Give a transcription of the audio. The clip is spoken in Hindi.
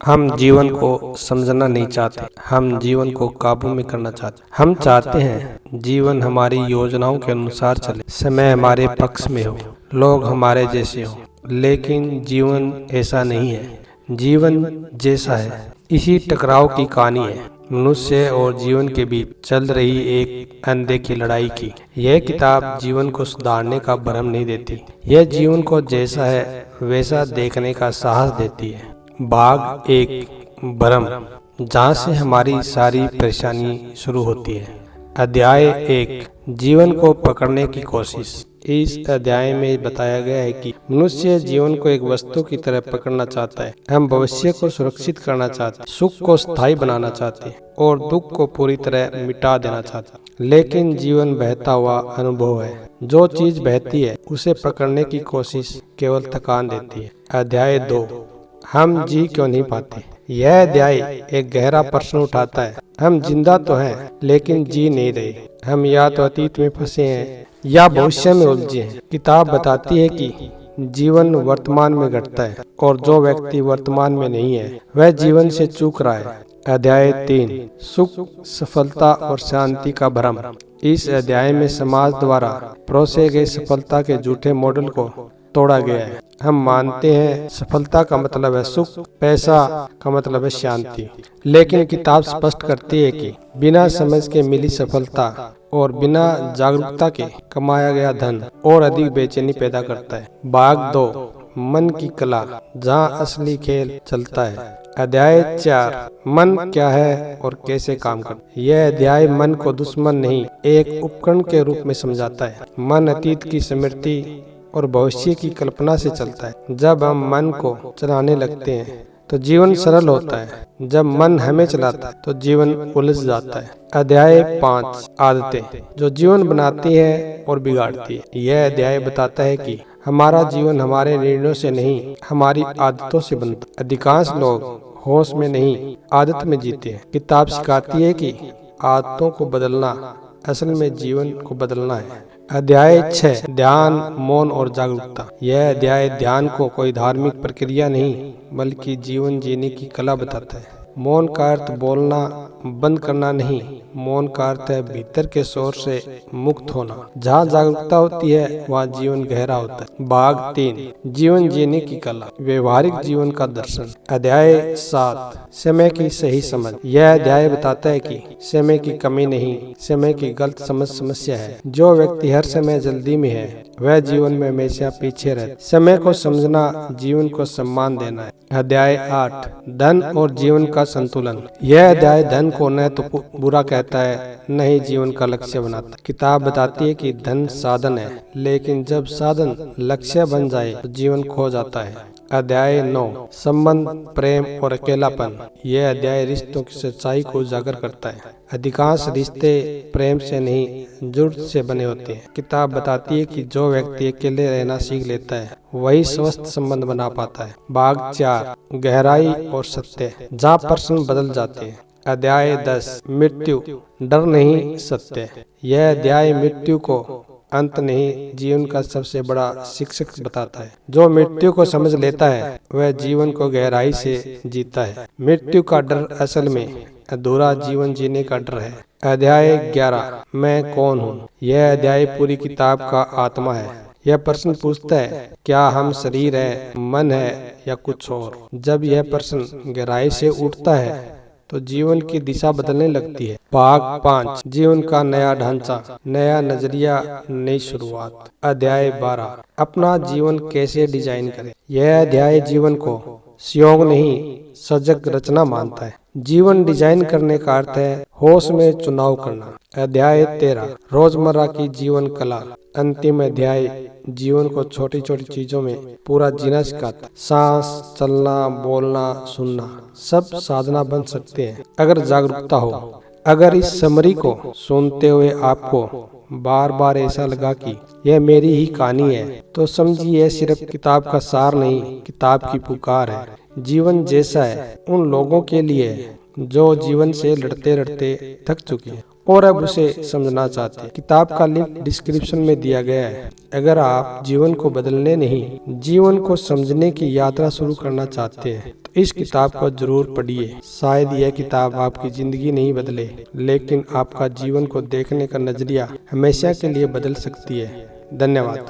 हम जीवन को समझना नहीं चाहते, हम जीवन को काबू में करना चाहते। हम चाहते हैं जीवन हमारी योजनाओं के अनुसार चले, समय हमारे पक्ष में हो, लोग हमारे जैसे हो। लेकिन जीवन ऐसा नहीं है। जीवन जैसा है इसी टकराव की कहानी है, मनुष्य और जीवन के बीच चल रही एक अनदेखी लड़ाई की। यह किताब जीवन को सुधारने का भ्रम नहीं देती, यह जीवन को जैसा है वैसा देखने का साहस देती है। भाग एक, भ्रम, जहाँ से हमारी सारी परेशानी शुरू होती है। अध्याय एक, जीवन को पकड़ने की कोशिश। इस अध्याय में बताया गया है कि मनुष्य जीवन को एक वस्तु की तरह पकड़ना चाहता है। हम भविष्य को सुरक्षित करना चाहते हैं, सुख को स्थायी बनाना चाहते हैं और दुख को पूरी तरह मिटा देना चाहते हैं। लेकिन जीवन बहता हुआ अनुभव है। जो चीज बहती है उसे पकड़ने की कोशिश केवल थकान देती है। अध्याय दो, हम जी क्यों नहीं पाते। यह अध्याय एक गहरा प्रश्न उठाता है। हम जिंदा तो हैं लेकिन जी नहीं रहे। हम या तो अतीत में फंसे हैं या भविष्य में उलझे हैं। किताब बताती है कि जीवन वर्तमान में घटता है और जो व्यक्ति वर्तमान में नहीं है वह जीवन से चूक रहा है। अध्याय तीन, सुख, सफलता और शांति का भ्रम। इस अध्याय में समाज द्वारा परोसे गए सफलता के झूठे मॉडल को तोड़ा गया है। हम मानते हैं सफलता का मतलब है सुख, पैसा का मतलब है शांति। लेकिन किताब स्पष्ट करती है कि बिना समझ के मिली सफलता और बिना जागरूकता के कमाया गया धन और अधिक बेचैनी पैदा करता है। भाग दो, मन की कला, जहाँ असली खेल चलता है। अध्याय चार, मन क्या है और कैसे काम करता है। यह अध्याय मन को दुश्मन नहीं, एक उपकरण के रूप में समझाता है। मन अतीत की स्मृति और भविष्य की कल्पना से चलता है। जब हम मन को चलाने लगते हैं तो जीवन सरल होता है, जब मन हमें चलाता है तो जीवन उलझ जाता है। अध्याय पाँच, आदतें, जो जीवन बनाती है और बिगाड़ती है। यह अध्याय बताता है कि हमारा जीवन हमारे निर्णयों से नहीं, हमारी आदतों से बनता है। अधिकांश लोग होश में नहीं, आदत में जीते हैं। किताब सिखाती है कि आदतों को बदलना असल में जीवन को बदलना है। अध्याय 6, ध्यान, मौन और जागरूकता। यह अध्याय ध्यान को कोई धार्मिक प्रक्रिया नहीं बल्कि जीवन जीने की कला बताता है। मौन का अर्थ बोलना बंद करना नहीं, मौन का अर्थ है भीतर के शोर से मुक्त होना। जहाँ जागरूकता होती है वहाँ जीवन गहरा होता है। भाग 3, जीवन जीने की कला, व्यवहारिक जीवन का दर्शन। अध्याय 7, समय की सही समझ। यह अध्याय बताता है कि समय की कमी नहीं, समय की गलत समझ समस्या है। जो व्यक्ति हर समय जल्दी में है वह जीवन में हमेशा पीछे रहता। समय को समझना जीवन को सम्मान देना है। अध्याय 8, धन और जीवन का संतुलन। यह अध्याय धन को न तो बुरा कहता है न ही जीवन का लक्ष्य बनाता। किताब बताती है कि धन साधन है, लेकिन जब साधन लक्ष्य बन जाए तो जीवन खो जाता है। अध्याय 9, संबंध, प्रेम और अकेलापन। यह अध्याय रिश्तों की सच्चाई को उजागर करता है। अधिकांश रिश्ते प्रेम से नहीं, जरूरत से बने होते हैं। किताब बताती है कि जो व्यक्ति अकेले रहना सीख लेता है वही स्वस्थ संबंध बना पाता है। भाग 4, गहराई और सत्य, जहाँ प्रश्न बदल जाते हैं। अध्याय 10, मृत्यु, डर नहीं सत्य। यह अध्याय मृत्यु को अंत नहीं, जीवन का सबसे बड़ा शिक्षक बताता है। जो मृत्यु को समझ लेता है वह जीवन को गहराई से जीता है। मृत्यु का डर असल में अधूरा जीवन जीने का डर है। अध्याय 11, मैं कौन हूँ। यह अध्याय पूरी किताब का आत्मा है। यह प्रश्न पूछता है क्या हम शरीर है, मन है या कुछ और। जब यह प्रश्न गहराई से उठता है तो जीवन की दिशा बदलने लगती है। भाग 5, जीवन का नया ढांचा, नया नजरिया, नई शुरुआत। अध्याय 12, अपना जीवन कैसे डिजाइन करें। यह अध्याय जीवन को संयोग नहीं सजग रचना मानता है। जीवन डिजाइन करने का अर्थ है होश में चुनाव करना। अध्याय 13, रोजमर्रा की जीवन कला। अंतिम अध्याय जीवन को छोटी छोटी चीजों में पूरा जीना सिखाता है। सांस, चलना, बोलना, सुनना सब साधना बन सकते हैं अगर जागरूकता हो। अगर इस समरी को सुनते हुए आपको बार बार ऐसा लगा कि यह मेरी ही कहानी है तो समझिए यह सिर्फ किताब का सार नहीं, किताब की पुकार है। जीवन जैसा है उन लोगों के लिए जो जीवन से लड़ते लड़ते थक चुके हैं और अब उसे समझना चाहते हैं। किताब का लिंक डिस्क्रिप्शन में दिया गया है। अगर आप जीवन को बदलने नहीं, जीवन को समझने की यात्रा शुरू करना चाहते हैं तो इस किताब को जरूर पढ़िए। शायद यह किताब आपकी जिंदगी नहीं बदले, लेकिन आपका जीवन को देखने का नजरिया हमेशा के लिए बदल सकती है। धन्यवाद।